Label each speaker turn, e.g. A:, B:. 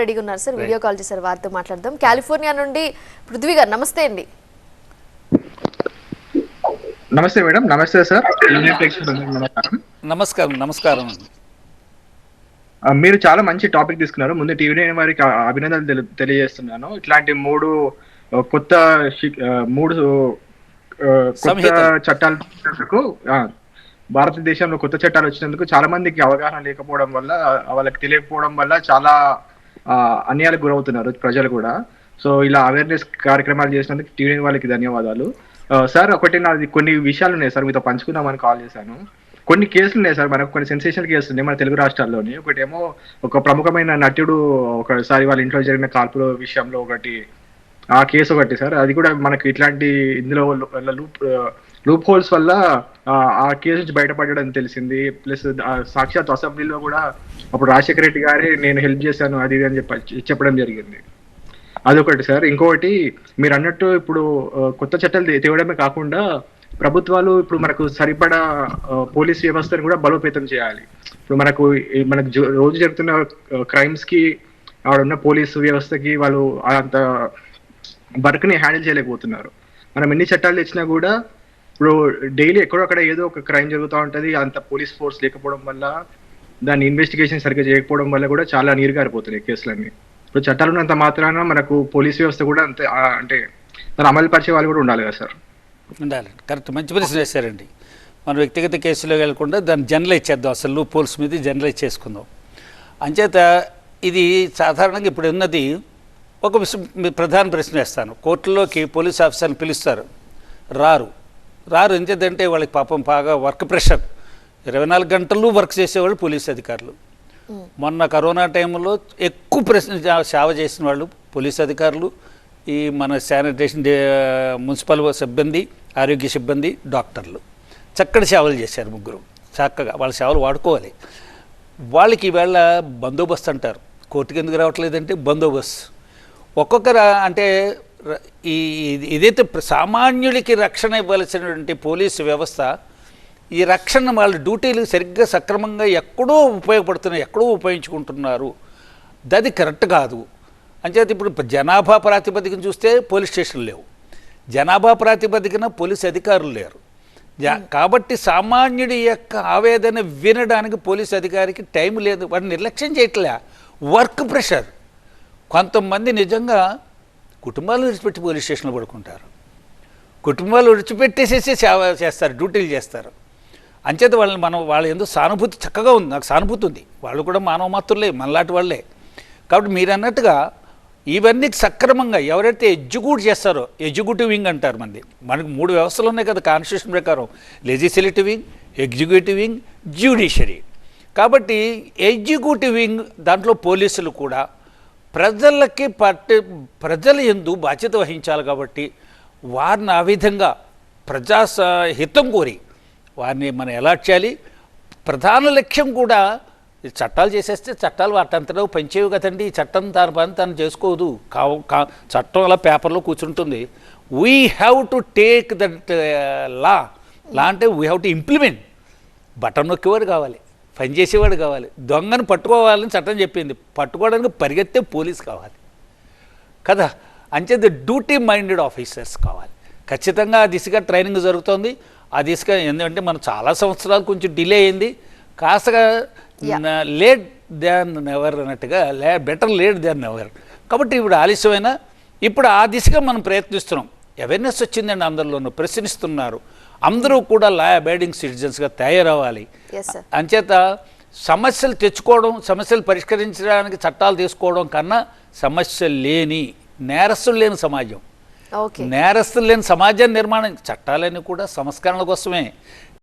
A: రెడీగా ఉన్నారు sir, video call చేశారు, వారితో మాట్లాడదాం. కాలిఫోర్నియా నుండి పృథ్వీ గారు, నమస్తే అండి.
B: నమస్తే మేడం. నమస్తే సార్.
C: నమస్కారం. నమస్కారం.
B: మీరు చాలా మంచి టాపిక్ తీసుకున్నారు. ముందు టీవీ వారికి అభినందనలు తెలియజేస్తున్నాను. ఇట్లాంటి కొత్త మూడు కొత్త చట్టాలకు భారతదేశంలో కొత్త చట్టాలు వచ్చినందుకు చాలా మందికి అవగాహన లేకపోవడం వల్ల, వాళ్ళకి తెలియకపోవడం వల్ల చాలా అన్యాయాలకు గురవుతున్నారు ప్రజలు కూడా. సో ఇలా అవేర్నెస్ కార్యక్రమాలు చేసినందుకు టీవీ వాళ్ళకి ధన్యవాదాలు. సార్, ఒకటి నాది కొన్ని విషయాలు ఉన్నాయి సార్, మీతో పంచుకుందామని కాల్ చేశాను. కొన్ని కేసులు ఉన్నాయి సార్, మనకు కొన్ని సెన్సేషనల్ కేసులు ఉన్నాయి మన తెలుగు రాష్ట్రాల్లోని. ఒకటేమో ఒక ప్రముఖమైన నటుడు ఒకసారి వాళ్ళ ఇంట్లో జరిగిన కాల్పుల విషయంలో ఒకటి, ఆ కేసు ఒకటి సార్. అది కూడా మనకి ఇట్లాంటి ఇందులో లూప్ హోల్స్ వల్ల ఆ కేసు నుంచి బయటపడడం తెలిసింది. ప్లస్ సాక్షాత్ అసెంబ్లీలో కూడా అప్పుడు రాజశేఖర రెడ్డి గారే నేను హెల్ప్ చేశాను అది అని చెప్పడం జరిగింది. అదొకటి సార్. ఇంకొకటి, మీరు అన్నట్టు ఇప్పుడు కొత్త చట్టాలు తేవడమే కాకుండా ప్రభుత్వాలు ఇప్పుడు మనకు సరిపడా పోలీస్ వ్యవస్థను కూడా బలోపేతం చేయాలి. ఇప్పుడు మనకు రోజు జరుగుతున్న క్రైమ్స్ కి ఉన్న పోలీసు వ్యవస్థకి వాళ్ళు అంత వర్క్ ని హ్యాండిల్ చేయలేకపోతున్నారు. మనం ఎన్ని చట్టాలు తెచ్చినా కూడా ఇప్పుడు డైలీ ఎక్కడొక్కడ ఏదో ఒక క్రైమ్ జరుగుతూ ఉంటది. అంత పోలీస్ ఫోర్స్ లేకపోవడం వల్ల, దాన్ని ఇన్వెస్టిగేషన్ సరిగ్గా చేయకపోవడం వల్ల కూడా చాలా నీరుగారిపోతున్నాయి కేసులన్నీ. ఇప్పుడు చట్టాలు ఉన్నంత మాత్రాన మనకు పోలీస్ వ్యవస్థ కూడా అంతే, అంటే దాన్ని అమలు పరిచే వాళ్ళు కూడా ఉండాలి కదా సార్.
C: ఉండాలి. కరెక్ట్, మంచి ప్రశ్న వేశారండి. మనం వ్యక్తిగత కేసులో వెళ్లకుండా దాన్ని జనరలైజ్ చేద్దాం, అసలు లూప్ హోల్స్ మీద జనరలైజ్ చేసుకుందాం. అంచేత ఇది సాధారణంగా ఇప్పుడు ఉన్నది ఒక విషయం. ప్రధాన ప్రశ్న వేస్తాను. కోర్టులోకి పోలీస్ ఆఫీసర్ని పిలుస్తారు, రారు. ఎంచేదంటే వాళ్ళకి పాపం బాగా వర్క్ ప్రెషర్, 24 గంటలు వర్క్ చేసేవాళ్ళు పోలీస్ అధికారులు. మొన్న కరోనా టైంలో ఎక్కువ సేవ చేసిన వాళ్ళు పోలీస్ అధికారులు, ఈ మన శానిటేషన్ మున్సిపల్ సిబ్బంది, ఆరోగ్య సిబ్బంది, డాక్టర్లు చక్కటి సేవలు చేశారు. ముగ్గురు చక్కగా వాళ్ళ సేవలు వాడుకోవాలి. వాళ్ళకి ఈవేళ బందోబస్తు అంటారు. కోర్టుకి ఎందుకు రావట్లేదంటే బందోబస్తు. ఒక్కొక్కరు అంటే ఇదైతే సామాన్యుడికి రక్షణ ఇవ్వాల్సినటువంటి పోలీసు వ్యవస్థ, ఈ రక్షణ వాళ్ళ డ్యూటీలు సరిగ్గా సక్రమంగా ఎక్కడో ఉపయోగపడుతున్నాయి, ఎక్కడో ఉపయోగించుకుంటున్నారు. అది కరెక్ట్ కాదు. అంచేత ఇప్పుడు జనాభా ప్రాతిపదికన చూస్తే పోలీస్ స్టేషన్లు లేవు, జనాభా ప్రాతిపదికన పోలీస్ అధికారులు లేరు. కాబట్టి సామాన్యుడి యొక్క ఆవేదన వినడానికి పోలీస్ అధికారికి టైం లేదు. వాడిని నిర్లక్ష్యం చేయట్లే, వర్క్ ప్రెషర్. కొంతమంది నిజంగా కుటుంబాలు విడిచిపెట్టి పోలీస్ స్టేషన్లో పడుకుంటారు, కుటుంబాలు విడిచిపెట్టేసేసి సేవ చేస్తారు, డ్యూటీలు చేస్తారు. అంచేత వాళ్ళ ఎందుకు సానుభూతి చక్కగా ఉంది, నాకు సానుభూతి ఉంది. వాళ్ళు కూడా మానవ మాత్రులే, మనలాంటి వాళ్ళే. కాబట్టి మీరు అన్నట్టుగా ఇవన్నీ సక్రమంగా ఎవరైతే ఎగ్జిక్యూట్ చేస్తారో, ఎగ్జిక్యూటివ్ వింగ్ అంటారు. మనకి 3 వ్యవస్థలు ఉన్నాయి కదా కాన్స్టిట్యూషన్ ప్రకారం, legislative wing, executive wing, judiciary. కాబట్టి ఎగ్జిక్యూటివ్ వింగ్ దాంట్లో పోలీసులు కూడా ప్రజల యందు బాధ్యత వహించాలి. కాబట్టి వారిని ఆ విధంగా హితం కోరి వారిని మనం ఎలాట్ చేయాలి. ప్రధాన లక్ష్యం కూడా చట్టాలు చేసేస్తే చట్టాలు వాటంతటా పనిచేయవు కదండి. చట్టం తన పని తను చేసుకోదు. చట్టం అలా పేపర్లో కూర్చుంటుంది. We have to take that law అంటే we have to implement. Button నొక్కేవాడు కావాలి, పని చేసేవాడు కావాలి. దొంగను పట్టుకోవాలని చట్టం చెప్పింది, పట్టుకోవడానికి పరిగెత్తే పోలీస్ కావాలి కదా. అంచేది డ్యూటీ మైండెడ్ ఆఫీసర్స్ కావాలి. ఖచ్చితంగా ఆ దిశగా ట్రైనింగ్ జరుగుతుంది. ఆ దిశగా ఎందుకంటే మనం చాలా సంవత్సరాలు కొంచెం డిలే అయింది, కాస్తగా లేట్ దాన్ నెవర్ అన్నట్టుగా, బెటర్ లేట్ దాన్ నెవర్. కాబట్టి ఇప్పుడు ఆలస్యమైన ఇప్పుడు ఆ దిశగా మనం ప్రయత్నిస్తున్నాం. అవేర్నెస్ వచ్చిందండి, అందరిలోనూ ప్రశ్నిస్తున్నారు. అందరూ కూడా లా అబైడింగ్ సిటిజన్స్గా తయారవ్వాలి. అంచేత సమస్యలు తెచ్చుకోవడం, సమస్యలు పరిష్కరించడానికి చట్టాలు తీసుకోవడం కన్నా సమస్యలు లేని, నేరస్తులు లేని సమాజం, నేరస్తులు లేని సమాజాన్ని నిర్మాణం. చట్టాలన్నీ కూడా సంస్కరణల కోసమే.